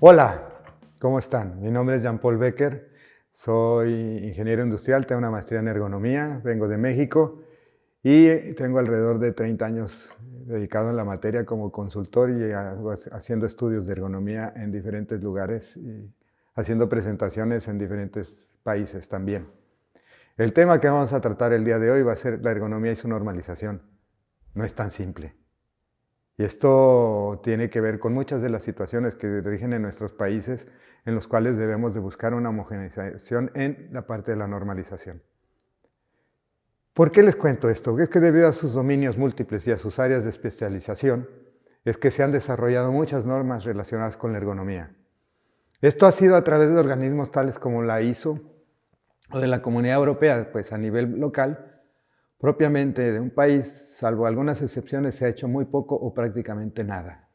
Hola, ¿cómo están? Mi nombre es Jean-Paul Becker, soy ingeniero industrial, tengo una maestría en ergonomía, vengo de México y tengo alrededor de 30 años dedicado en la materia como consultor y haciendo estudios de ergonomía en diferentes lugares y haciendo presentaciones en diferentes países también. El tema que vamos a tratar el día de hoy va a ser la ergonomía y su normalización. No es tan simple. Y esto tiene que ver con muchas de las situaciones que rigen en nuestros países, en los cuales debemos de buscar una homogeneización en la parte de la normalización. ¿Por qué les cuento esto? Es que debido a sus dominios múltiples y a sus áreas de especialización, es que se han desarrollado muchas normas relacionadas con la ergonomía. Esto ha sido a través de organismos tales como la ISO o de la Comunidad Europea, pues a nivel local. Propiamente de un país, salvo algunas excepciones, se ha hecho muy poco o prácticamente nada.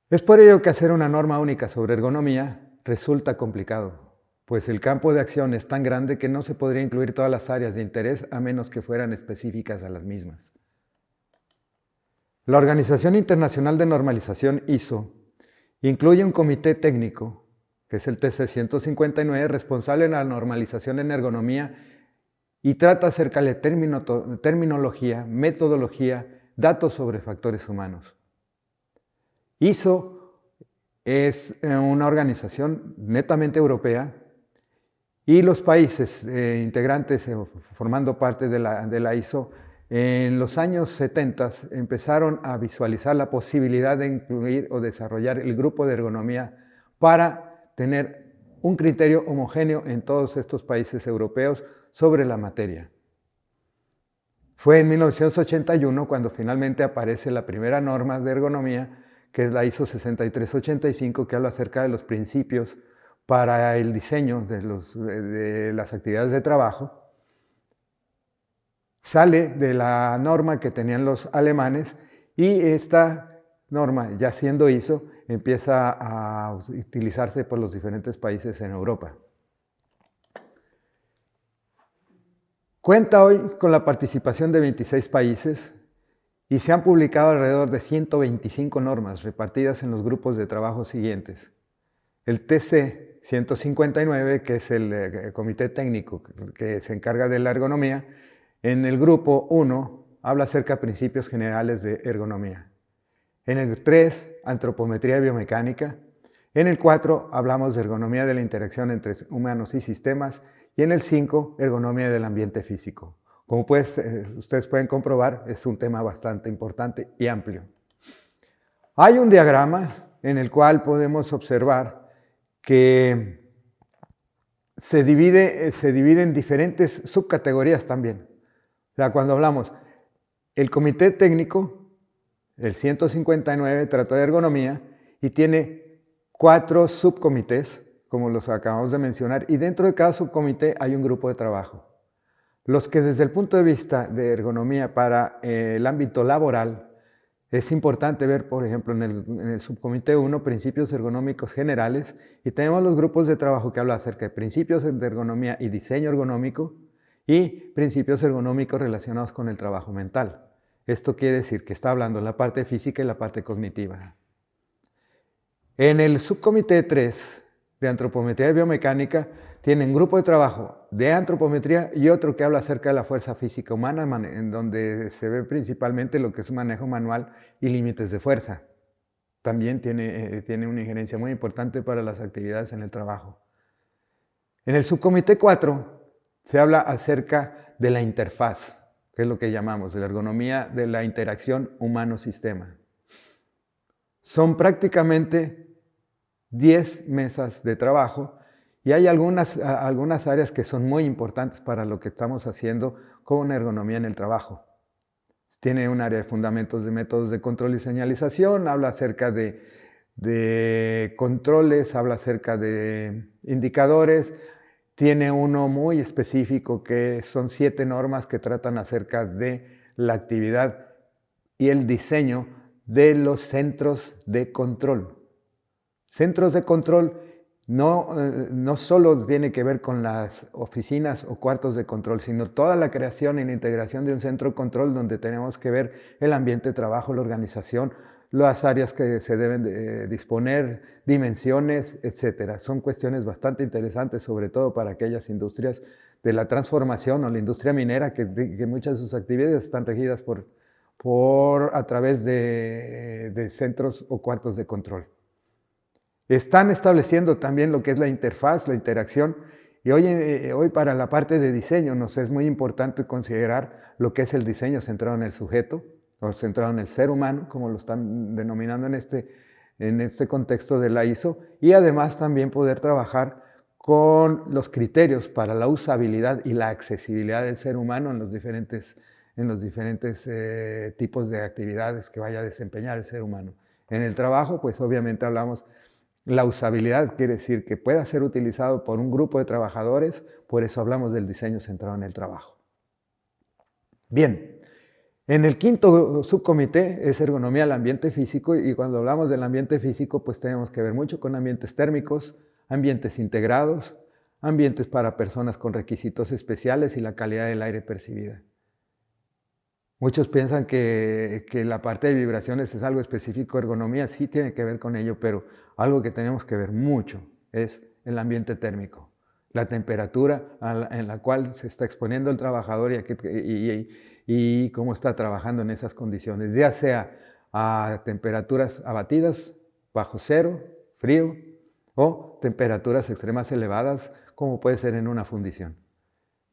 Es por ello que hacer una norma única sobre ergonomía resulta complicado, pues el campo de acción es tan grande que no se podría incluir todas las áreas de interés a menos que fueran específicas a las mismas. La Organización Internacional de Normalización ISO incluye un comité técnico, que es el TC 159, responsable de la normalización en ergonomía y trata acerca de terminología, metodología, datos sobre factores humanos. ISO es una organización netamente europea y los países integrantes formando parte de la ISO en los años 70 empezaron a visualizar la posibilidad de incluir o desarrollar el grupo de ergonomía para tener un criterio homogéneo en todos estos países europeos sobre la materia. Fue en 1981 cuando finalmente aparece la primera norma de ergonomía, que es la ISO 6385, que habla acerca de los principios para el diseño de las actividades de trabajo. Sale de la norma que tenían los alemanes y esta norma, ya siendo ISO, empieza a utilizarse por los diferentes países en Europa. Cuenta hoy con la participación de 26 países y se han publicado alrededor de 125 normas repartidas en los grupos de trabajo siguientes. El TC 159, que es el comité técnico que se encarga de la ergonomía, en el grupo 1 habla acerca de principios generales de ergonomía. En el 3, antropometría y biomecánica. En el 4, hablamos de ergonomía de la interacción entre humanos y sistemas. Y en el 5, ergonomía del ambiente físico. Como ustedes pueden comprobar, es un tema bastante importante y amplio. Hay un diagrama en el cual podemos observar que se divide en diferentes subcategorías también. O sea, cuando hablamos, el comité técnico, el 159, trata de ergonomía y tiene 4 subcomités, como los acabamos de mencionar, y dentro de cada subcomité hay un grupo de trabajo. Los que desde el punto de vista de ergonomía para el ámbito laboral, es importante ver, por ejemplo, en el subcomité 1, principios ergonómicos generales, y tenemos los grupos de trabajo que hablan acerca de principios de ergonomía y diseño ergonómico, y principios ergonómicos relacionados con el trabajo mental. Esto quiere decir que está hablando de la parte física y la parte cognitiva. En el subcomité 3, de antropometría y biomecánica, tienen grupo de trabajo de antropometría y otro que habla acerca de la fuerza física humana, en donde se ve principalmente lo que es un manejo manual y límites de fuerza. También tiene una injerencia muy importante para las actividades en el trabajo. En el subcomité 4 se habla acerca de la interfaz, que es lo que llamamos de la ergonomía de la interacción humano-sistema. Son prácticamente 10 mesas de trabajo y hay algunas áreas que son muy importantes para lo que estamos haciendo con una ergonomía en el trabajo. Tiene un área de fundamentos de métodos de control y señalización, habla acerca de controles, habla acerca de indicadores, tiene uno muy específico que son 7 normas que tratan acerca de la actividad y el diseño de los centros de control. Centros de control no solo tiene que ver con las oficinas o cuartos de control, sino toda la creación y la integración de un centro de control donde tenemos que ver el ambiente de trabajo, la organización, las áreas que se deben de disponer, dimensiones, etcétera. Son cuestiones bastante interesantes, sobre todo para aquellas industrias de la transformación o la industria minera, que muchas de sus actividades están regidas a través de centros o cuartos de control. Están estableciendo también lo que es la interfaz, la interacción, y hoy para la parte de diseño nos es muy importante considerar lo que es el diseño centrado en el sujeto, o centrado en el ser humano, como lo están denominando en este contexto de la ISO, y además también poder trabajar con los criterios para la usabilidad y la accesibilidad del ser humano en los diferentes tipos de actividades que vaya a desempeñar el ser humano. En el trabajo, pues obviamente hablamos la usabilidad, quiere decir que pueda ser utilizado por un grupo de trabajadores, por eso hablamos del diseño centrado en el trabajo. Bien. En el quinto subcomité es ergonomía del ambiente físico, y cuando hablamos del ambiente físico pues tenemos que ver mucho con ambientes térmicos, ambientes integrados, ambientes para personas con requisitos especiales y la calidad del aire percibida. Muchos piensan que la parte de vibraciones es algo específico, ergonomía sí tiene que ver con ello, pero algo que tenemos que ver mucho es el ambiente térmico, la temperatura en la cual se está exponiendo el trabajador y cómo está trabajando en esas condiciones, ya sea a temperaturas abatidas, bajo cero, frío, o temperaturas extremas elevadas, como puede ser en una fundición.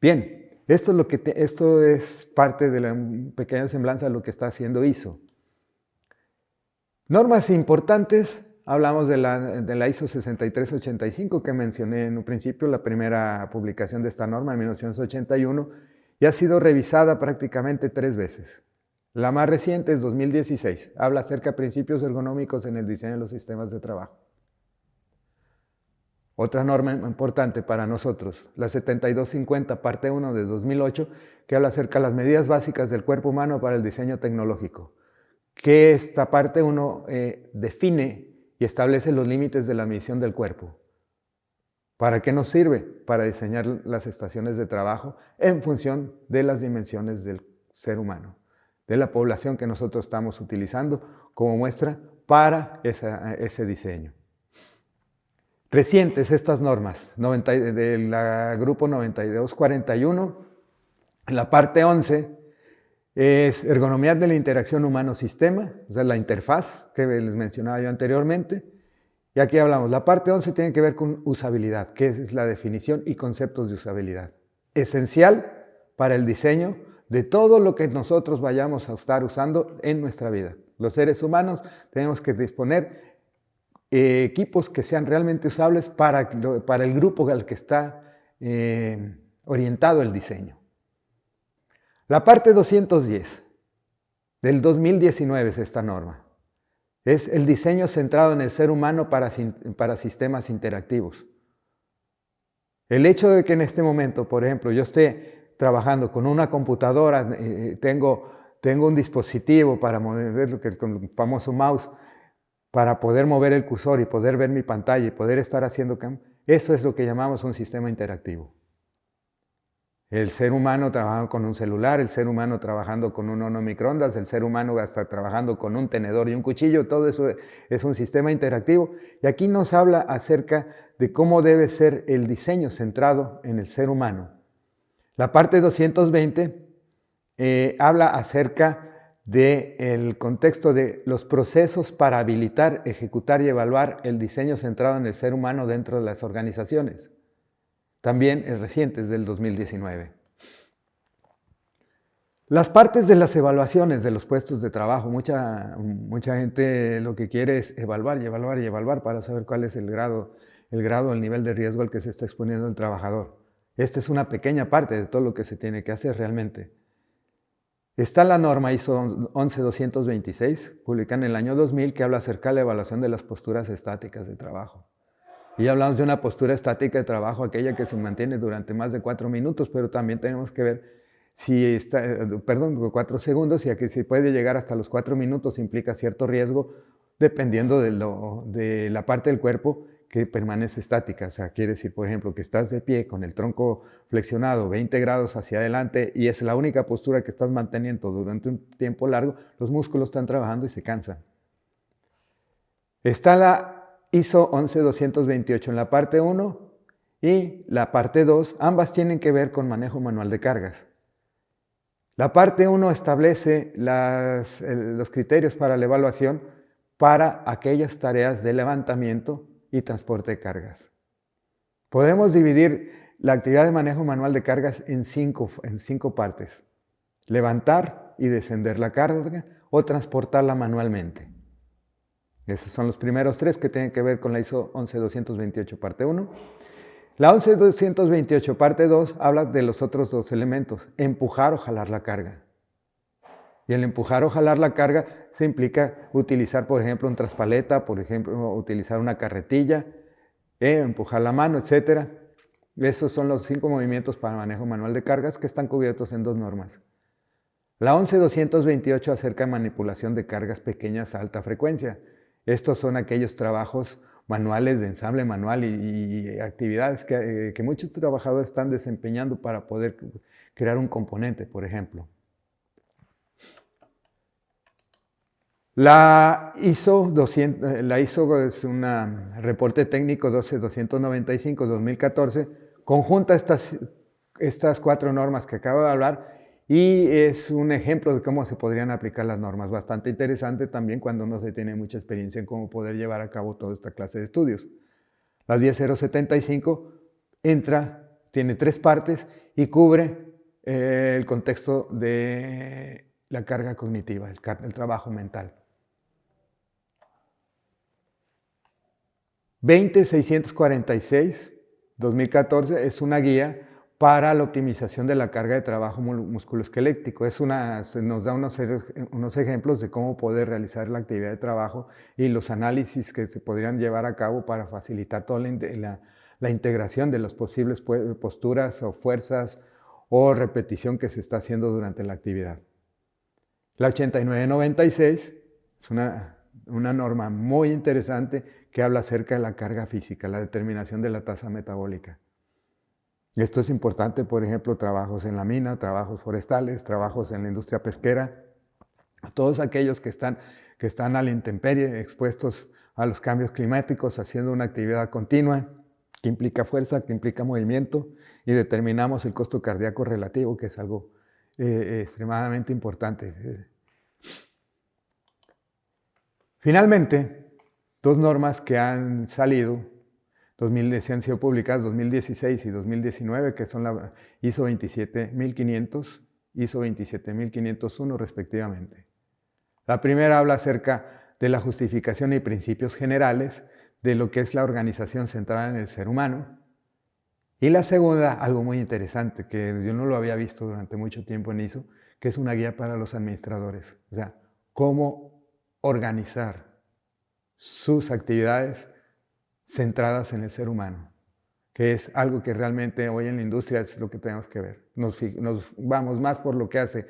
Bien, esto es parte de la pequeña semblanza de lo que está haciendo ISO. Normas importantes, hablamos de la ISO 6385 que mencioné en un principio, la primera publicación de esta norma en 1981, y ha sido revisada prácticamente 3 veces. La más reciente es 2016, habla acerca de principios ergonómicos en el diseño de los sistemas de trabajo. Otra norma importante para nosotros, la 7250, parte 1 de 2008, que habla acerca de las medidas básicas del cuerpo humano para el diseño tecnológico, que esta parte 1 define y establece los límites de la medición del cuerpo. ¿Para qué nos sirve? Para diseñar las estaciones de trabajo en función de las dimensiones del ser humano, de la población que nosotros estamos utilizando como muestra para ese diseño. Recientes estas normas, del grupo 9241, la parte 11 es ergonomía de la interacción humano-sistema, o sea, la interfaz que les mencionaba yo anteriormente. Y aquí hablamos, la parte 11 tiene que ver con usabilidad, que es la definición y conceptos de usabilidad. Esencial para el diseño de todo lo que nosotros vayamos a estar usando en nuestra vida. Los seres humanos tenemos que disponer equipos que sean realmente usables para el grupo al que está orientado el diseño. La parte 210 del 2019 es esta norma. Es el diseño centrado en el ser humano para sistemas interactivos. El hecho de que en este momento, por ejemplo, yo esté trabajando con una computadora, tengo un dispositivo para mover con el famoso mouse, para poder mover el cursor y poder ver mi pantalla y poder estar haciendo cambio, eso es lo que llamamos un sistema interactivo. El ser humano trabajando con un celular, el ser humano trabajando con un horno microondas, el ser humano hasta trabajando con un tenedor y un cuchillo, todo eso es un sistema interactivo. Y aquí nos habla acerca de cómo debe ser el diseño centrado en el ser humano. La parte 220 habla acerca del contexto de los procesos para habilitar, ejecutar y evaluar el diseño centrado en el ser humano dentro de las organizaciones. También es reciente, es del 2019. Las partes de las evaluaciones de los puestos de trabajo, mucha gente lo que quiere es evaluar y evaluar y evaluar para saber cuál es el grado, el nivel de riesgo al que se está exponiendo el trabajador. Esta es una pequeña parte de todo lo que se tiene que hacer realmente. Está la norma ISO 11226, publicada en el año 2000, que habla acerca de la evaluación de las posturas estáticas de trabajo. Y hablamos de una postura estática de trabajo, aquella que se mantiene durante más de 4 minutos, pero también tenemos que ver si 4 segundos, y aquí si puede llegar hasta los 4 minutos implica cierto riesgo, dependiendo de la parte del cuerpo que permanece estática. O sea, quiere decir, por ejemplo, que estás de pie con el tronco flexionado 20 grados hacia adelante y es la única postura que estás manteniendo durante un tiempo largo, los músculos están trabajando y se cansan. Está la ISO 11228 en la parte 1 y la parte 2, ambas tienen que ver con manejo manual de cargas. La parte 1 establece los criterios para la evaluación para aquellas tareas de levantamiento y transporte de cargas. Podemos dividir la actividad de manejo manual de cargas en cinco partes: levantar y descender la carga o transportarla manualmente. Esos son los primeros tres que tienen que ver con la ISO 11228 parte 1. La 11228 parte 2 habla de los otros dos elementos: empujar o jalar la carga. Y el empujar o jalar la carga se implica utilizar, por ejemplo, un traspaleta, por ejemplo, utilizar una carretilla, empujar la mano, etc. Esos son los 5 movimientos para manejo manual de cargas que están cubiertos en 2 normas. La 11228 acerca de manipulación de cargas pequeñas a alta frecuencia. Estos son aquellos trabajos manuales de ensamble manual y actividades que muchos trabajadores están desempeñando para poder crear un componente, por ejemplo. La ISO es un reporte técnico 12295-2014, conjunta estas 4 normas que acabo de hablar y es un ejemplo de cómo se podrían aplicar las normas. Bastante interesante también cuando no se tiene mucha experiencia en cómo poder llevar a cabo toda esta clase de estudios. La 10075 tiene 3 partes y cubre el contexto de la carga cognitiva, el trabajo mental. 20646-2014 es una guía para la optimización de la carga de trabajo musculoesquelético. Nos da unos ejemplos de cómo poder realizar la actividad de trabajo y los análisis que se podrían llevar a cabo para facilitar toda la integración de las posibles posturas o fuerzas o repetición que se está haciendo durante la actividad. La 8996 es una norma muy interesante que habla acerca de la carga física, la determinación de la tasa metabólica. Esto es importante, por ejemplo, trabajos en la mina, trabajos forestales, trabajos en la industria pesquera, todos aquellos que están a la intemperie, expuestos a los cambios climáticos, haciendo una actividad continua, que implica fuerza, que implica movimiento, y determinamos el costo cardíaco relativo, que es algo extremadamente importante. Finalmente, 2 normas que han salido, han sido publicadas 2016 y 2019, que son la ISO 27500, ISO 27501 respectivamente. La primera habla acerca de la justificación y principios generales de lo que es la organización centrada en el ser humano. Y la segunda, algo muy interesante, que yo no lo había visto durante mucho tiempo en ISO, que es una guía para los administradores. O sea, cómo organizar sus actividades centradas en el ser humano, que es algo que realmente hoy en la industria es lo que tenemos que ver. Nos vamos más por lo que hace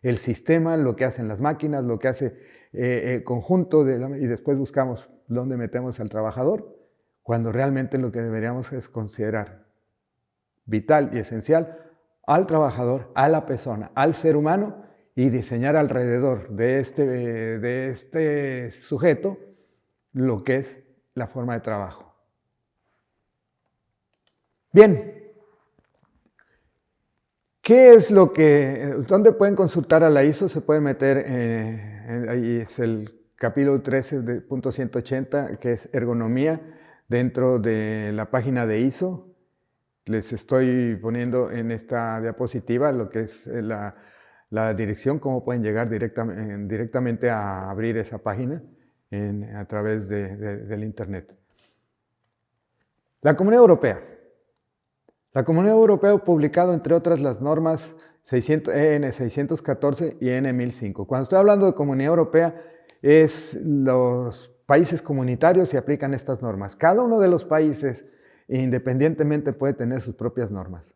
el sistema, lo que hacen las máquinas, lo que hace el conjunto, y después buscamos dónde metemos al trabajador, cuando realmente lo que deberíamos es considerar vital y esencial al trabajador, a la persona, al ser humano, y diseñar alrededor de este sujeto lo que es la forma de trabajo. Bien, ¿qué es dónde pueden consultar a la ISO? Se pueden meter, ahí es el capítulo 13.180, que es ergonomía, dentro de la página de ISO. Les estoy poniendo en esta diapositiva lo que es la dirección, cómo pueden llegar directamente a abrir esa página a través del Internet. La Comunidad Europea. La Comunidad Europea ha publicado, entre otras, las normas EN 614 y EN 1005. Cuando estoy hablando de Comunidad Europea, los países comunitarios y aplican estas normas. Cada uno de los países, independientemente, puede tener sus propias normas.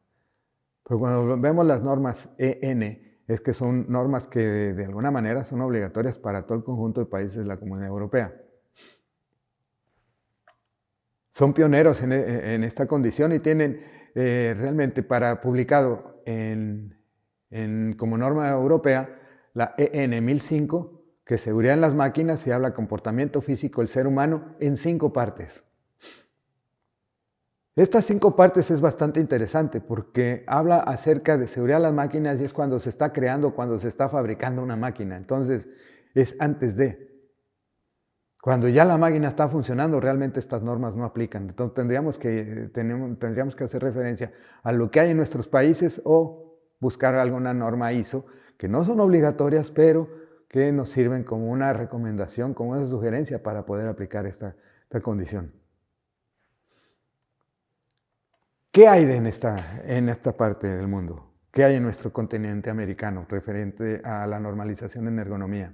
Pero cuando vemos las normas EN, es que son normas que de alguna manera son obligatorias para todo el conjunto de países de la Comunidad Europea. Son pioneros en esta condición y tienen realmente publicado como norma europea la EN 1005 que seguridad en las máquinas se habla comportamiento físico del ser humano en 5 partes. Estas 5 partes es bastante interesante porque habla acerca de seguridad de las máquinas y es cuando se está creando, cuando se está fabricando una máquina. Entonces, es antes de. Cuando ya la máquina está funcionando, realmente estas normas no aplican. Entonces, tendríamos que hacer referencia a lo que hay en nuestros países o buscar alguna norma ISO, que no son obligatorias, pero que nos sirven como una recomendación, como una sugerencia para poder aplicar esta condición. ¿Qué hay en esta parte del mundo? ¿Qué hay en nuestro continente americano referente a la normalización en ergonomía?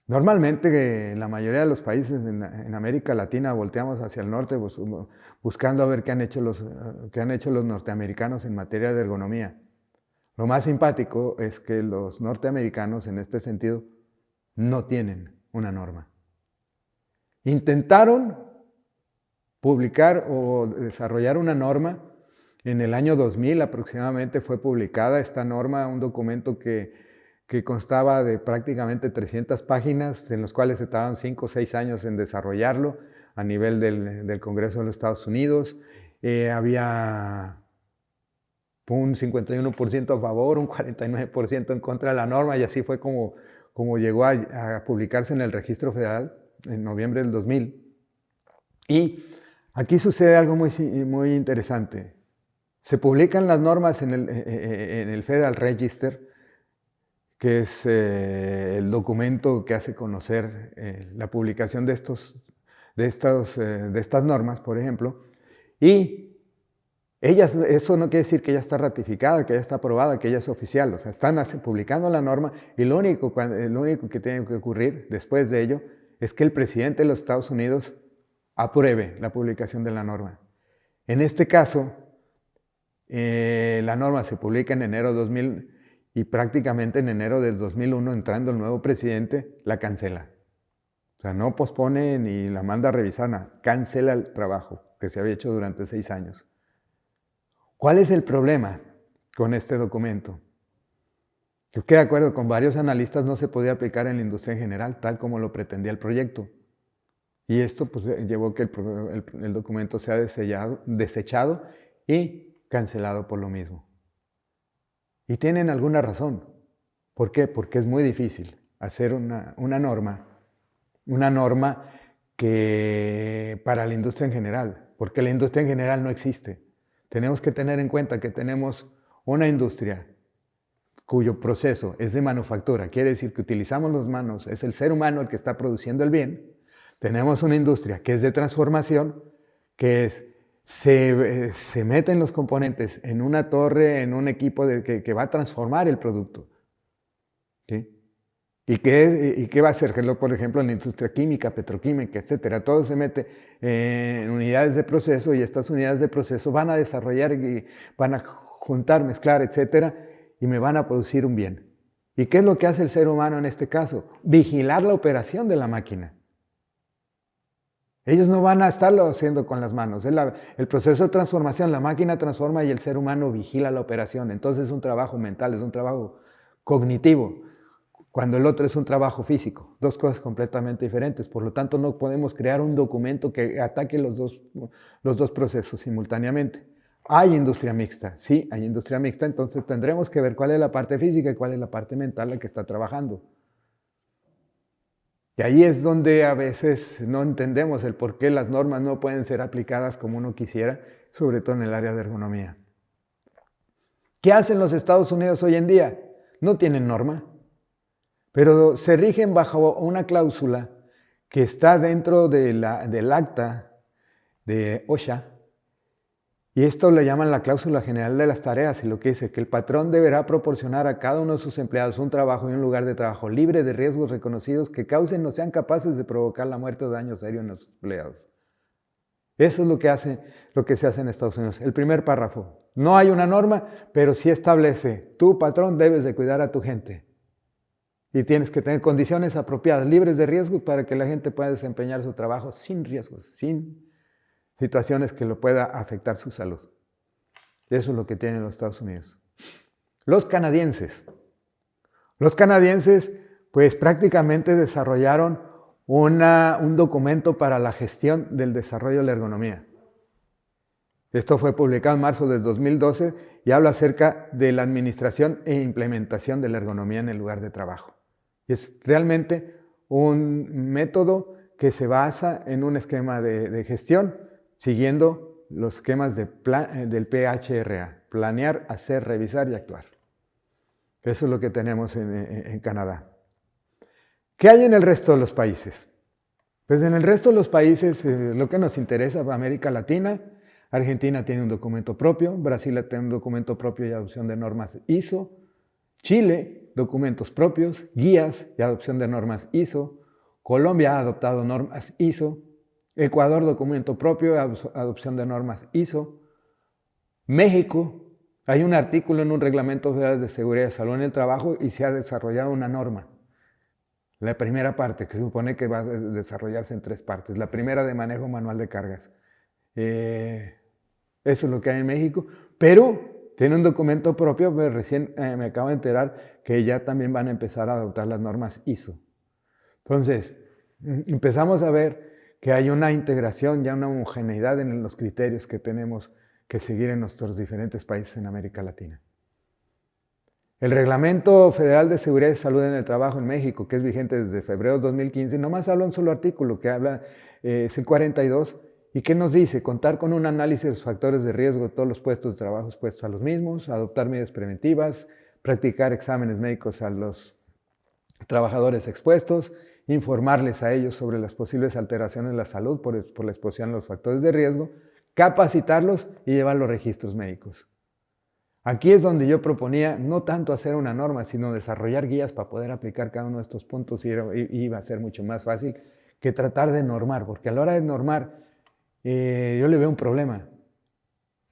Normalmente la mayoría de los países en América Latina volteamos hacia el norte buscando a ver qué han hecho los norteamericanos en materia de ergonomía. Lo más simpático es que los norteamericanos en este sentido no tienen una norma. Intentaron publicar o desarrollar una norma. En el año 2000 aproximadamente fue publicada esta norma, un documento que constaba de prácticamente 300 páginas, en los cuales se tardaron 5 o 6 años en desarrollarlo a nivel del Congreso de los Estados Unidos. Había un 51% a favor, un 49% en contra de la norma, y así fue como llegó a publicarse en el Registro Federal en noviembre del 2000. Y aquí sucede algo muy interesante. Se publican las normas en el Federal Register, que es el documento que hace conocer la publicación de estas normas, por ejemplo, y eso no quiere decir que ya está ratificada, que ya está aprobada, que ya es oficial. O sea, están publicando la norma y lo único que tiene que ocurrir después de ello es que el presidente de los Estados Unidos apruebe la publicación de la norma. En este caso, la norma se publica en enero de 2000 y prácticamente en enero del 2001, entrando el nuevo presidente, la cancela. O sea, no pospone ni la manda a revisar, nada, cancela el trabajo que se había hecho durante 6 años. ¿Cuál es el problema con este documento? Yo quedé de acuerdo con varios analistas, no se podía aplicar en la industria en general, tal como lo pretendía el proyecto. Y esto pues, llevó a que el documento sea desechado y cancelado por lo mismo. Y tienen alguna razón. ¿Por qué? Porque es muy difícil hacer una norma que para la industria en general, porque la industria en general no existe. Tenemos que tener en cuenta que tenemos una industria cuyo proceso es de manufactura, quiere decir que utilizamos las manos, es el ser humano el que está produciendo el bien. Tenemos una industria que es de transformación, que se meten los componentes en una torre, en un equipo que va a transformar el producto. ¿Sí? ¿Y qué va a hacer? Por ejemplo, en la industria química, petroquímica, etcétera. Todo se mete en unidades de proceso y estas unidades de proceso van a desarrollar y van a juntar, mezclar, etcétera, y me van a producir un bien. ¿Y qué es lo que hace el ser humano en este caso? Vigilar la operación de la máquina. Ellos no van a estarlo haciendo con las manos. El proceso de transformación, la máquina transforma y el ser humano vigila la operación. Entonces es un trabajo mental, es un trabajo cognitivo, cuando el otro es un trabajo físico. 2 cosas completamente diferentes. Por lo tanto, no podemos crear un documento que ataque los dos procesos simultáneamente. ¿Hay industria mixta? Sí, hay industria mixta. Entonces tendremos que ver cuál es la parte física y cuál es la parte mental la que está trabajando. Y ahí es donde a veces no entendemos el por qué las normas no pueden ser aplicadas como uno quisiera, sobre todo en el área de ergonomía. ¿Qué hacen los Estados Unidos hoy en día? No tienen norma, pero se rigen bajo una cláusula que está dentro del acta de OSHA, y esto le llaman la cláusula general de las tareas, y lo que dice que el patrón deberá proporcionar a cada uno de sus empleados un trabajo y un lugar de trabajo libre de riesgos reconocidos que causen o sean capaces de provocar la muerte o daño serio en los empleados. Eso es lo que se hace en Estados Unidos. El primer párrafo. No hay una norma, pero sí establece, tu patrón debes de cuidar a tu gente. Y tienes que tener condiciones apropiadas, libres de riesgos, para que la gente pueda desempeñar su trabajo sin riesgos, sin situaciones que lo pueda afectar su salud. Eso es lo que tienen los Estados Unidos. Los canadienses pues prácticamente desarrollaron un documento para la gestión del desarrollo de la ergonomía. Esto fue publicado en marzo de 2012 y habla acerca de la administración e implementación de la ergonomía en el lugar de trabajo. Es realmente un método que se basa en un esquema de gestión siguiendo los esquemas del PHRA, planear, hacer, revisar y actuar. Eso es lo que tenemos en Canadá. ¿Qué hay en el resto de los países? Pues en el resto de los países, lo que nos interesa, América Latina, Argentina tiene un documento propio, Brasil tiene un documento propio y adopción de normas ISO, Chile, documentos propios, guías y adopción de normas ISO, Colombia ha adoptado normas ISO, Ecuador, documento propio y adopción de normas ISO, México, hay un artículo en un reglamento federal de seguridad y salud en el trabajo y se ha desarrollado una norma. La primera parte, que se supone que va a desarrollarse en 3 partes. La primera de manejo manual de cargas. Eso es lo que hay en México, pero tiene un documento propio, pero recién me acabo de enterar que ya también van a empezar a adoptar las normas ISO. Entonces, empezamos a ver que hay una integración, ya una homogeneidad en los criterios que tenemos que seguir en nuestros diferentes países en América Latina. El Reglamento Federal de Seguridad y Salud en el Trabajo en México, que es vigente desde febrero de 2015, nomás habla un solo artículo que habla, es el 42, y que nos dice contar con un análisis de los factores de riesgo de todos los puestos de trabajo expuestos a los mismos, adoptar medidas preventivas, practicar exámenes médicos a los trabajadores expuestos, informarles a ellos sobre las posibles alteraciones de la salud por la exposición a los factores de riesgo, capacitarlos y llevar los registros médicos. Aquí es donde yo proponía no tanto hacer una norma, sino desarrollar guías para poder aplicar cada uno de estos puntos y iba a ser mucho más fácil que tratar de normar, porque a la hora de normar yo le veo un problema.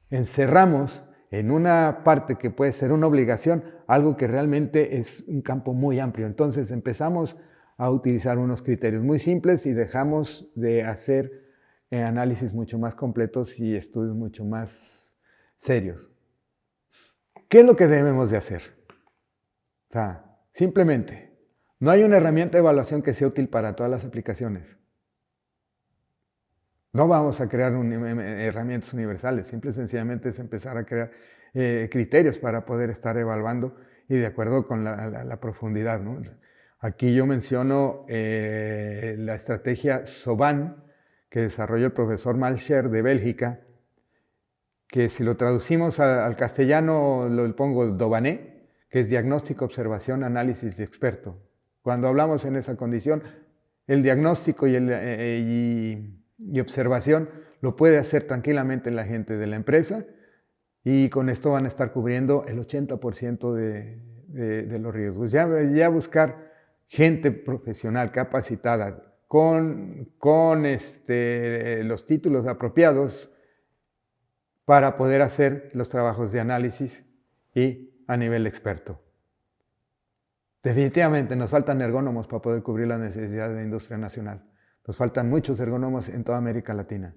Encerramos en una parte que puede ser una obligación, algo que realmente es un campo muy amplio. Entonces empezamos a utilizar unos criterios muy simples y dejamos de hacer análisis mucho más completos y estudios mucho más serios. ¿Qué es lo que debemos de hacer? O sea, simplemente, no hay una herramienta de evaluación que sea útil para todas las aplicaciones. No vamos a crear herramientas universales, simple y sencillamente es empezar a crear criterios para poder estar evaluando y de acuerdo con la profundidad, ¿no? Aquí yo menciono la estrategia SOBAN que desarrolló el profesor Malcher de Bélgica, que si lo traducimos al castellano lo pongo DOBANÉ, que es diagnóstico, observación, análisis y experto. Cuando hablamos en esa condición, el diagnóstico y observación lo puede hacer tranquilamente la gente de la empresa y con esto van a estar cubriendo el 80% de los riesgos. Ya buscar gente profesional capacitada con los títulos apropiados para poder hacer los trabajos de análisis y a nivel experto. Definitivamente nos faltan ergónomos para poder cubrir las necesidades de la industria nacional. Nos faltan muchos ergónomos en toda América Latina.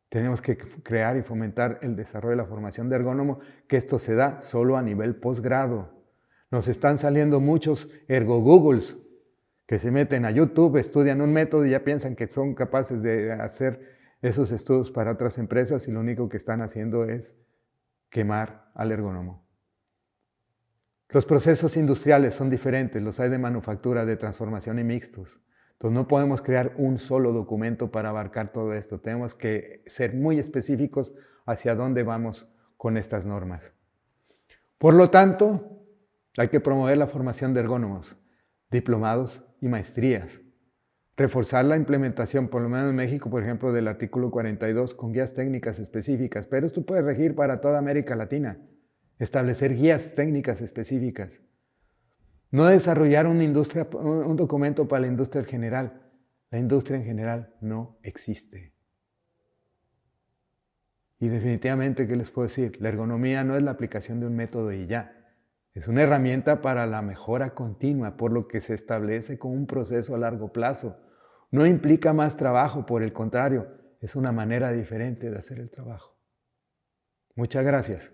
Tenemos que crear y fomentar el desarrollo de la formación de ergónomo, que esto se da solo a nivel posgrado. Nos están saliendo muchos ergogoogles que se meten a YouTube, estudian un método y ya piensan que son capaces de hacer esos estudios para otras empresas y lo único que están haciendo es quemar al ergónomo. Los procesos industriales son diferentes, los hay de manufactura, de transformación y mixtos. Entonces no podemos crear un solo documento para abarcar todo esto. Tenemos que ser muy específicos hacia dónde vamos con estas normas. Por lo tanto, hay que promover la formación de ergónomos, diplomados y maestrías. Reforzar la implementación, por lo menos en México, por ejemplo, del artículo 42 con guías técnicas específicas, pero esto puede regir para toda América Latina. Establecer guías técnicas específicas. No desarrollar un documento para la industria en general. La industria en general no existe. Y definitivamente, ¿qué les puedo decir? La ergonomía no es la aplicación de un método y ya. Es una herramienta para la mejora continua, por lo que se establece como un proceso a largo plazo. No implica más trabajo, por el contrario, es una manera diferente de hacer el trabajo. Muchas gracias.